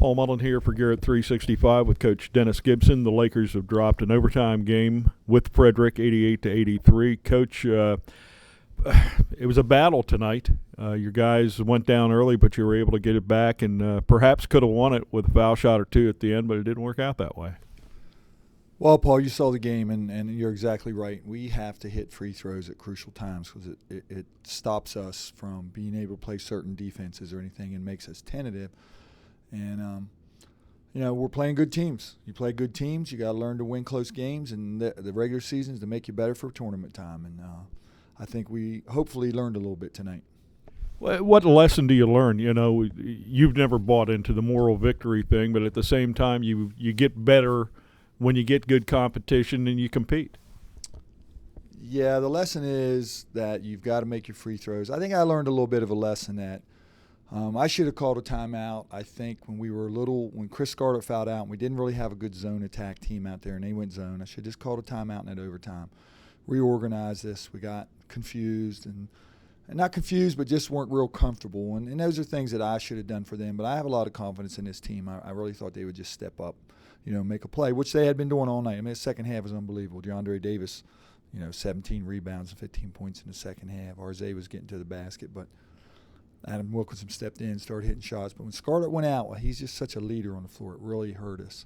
Paul Mullen here for Garrett 365 with Coach Dennis Gibson. The Lakers have dropped an overtime game with Frederick, 88-83. Coach, it was a battle tonight. Your guys went down early, but you were able to get it back and perhaps could have won it with a foul shot or two at the end, but it didn't work out that way. Well, Paul, you saw the game, and you're exactly right. We have to hit free throws at crucial times because it stops us from being able to play certain defenses or anything and makes us tentative. And, we're playing good teams. You play good teams, you got to learn to win close games, and the regular season is to make you better for tournament time. And I think we hopefully learned a little bit tonight. What lesson do you learn? You've never bought into the moral victory thing, but at the same time, you get better when you get good competition and you compete. Yeah, the lesson is that you've got to make your free throws. I think I learned a little bit of a lesson that I should have called a timeout. I think when Chris Garrett fouled out and we didn't really have a good zone attack team out there and they went zone, I should have just called a timeout in that overtime. Reorganized this. We got confused and not confused, but just weren't real comfortable. And those are things that I should have done for them. But I have a lot of confidence in this team. I really thought they would just step up, make a play, which they had been doing all night. I mean, the second half was unbelievable. DeAndre Davis, 17 rebounds and 15 points in the second half. Arze was getting to the basket, but Adam Wilkinson stepped in and started hitting shots. But when Scarlett went out, he's just such a leader on the floor. It really hurt us.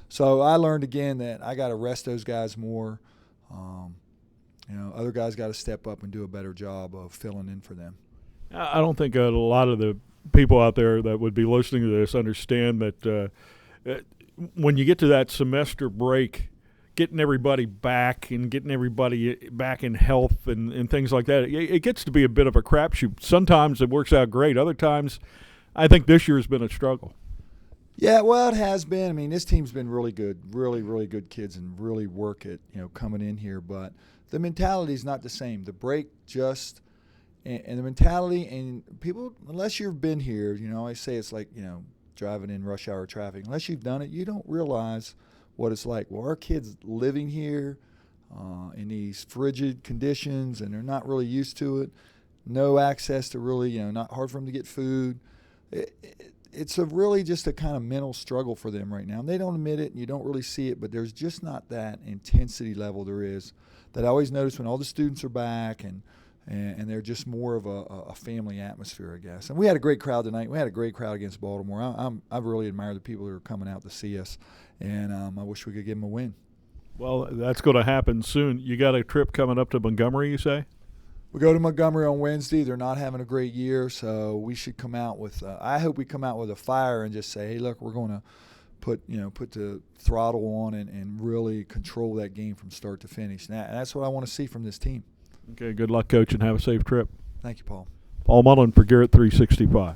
So I learned again that I got to rest those guys more. Other guys got to step up and do a better job of filling in for them. I don't think a lot of the people out there that would be listening to this understand that when you get to that semester break, getting everybody back and getting everybody back in health and things like that, it gets to be a bit of a crapshoot. Sometimes it works out great. Other times, I think this year has been a struggle. Yeah, well, it has been. I mean, this team's been really good, really, really good kids and really work at, coming in here. But the mentality is not the same. The break just and the mentality and people, unless you've been here, I say it's like, driving in rush hour traffic. Unless you've done it, you don't realize what it's like. Well, our kids living here in these frigid conditions, and they're not really used to it. No access to really, not hard for them to get food. It's really just a kind of mental struggle for them right now. And they don't admit it, and you don't really see it, but there's just not that intensity level there is that I always notice when all the students are back and they're just more of a family atmosphere, I guess. And we had a great crowd tonight. We had a great crowd against Baltimore. I really admire the people that are coming out to see us, and I wish we could give them a win. Well, that's going to happen soon. You got a trip coming up to Montgomery, you say? We go to Montgomery on Wednesday. They're not having a great year, so we should come out with I hope we come out with a fire and just say, hey, look, we're going to put the throttle on and really control that game from start to finish. And that's what I want to see from this team. Okay, good luck, Coach, and have a safe trip. Thank you, Paul. Paul Mullen for Garrett 365.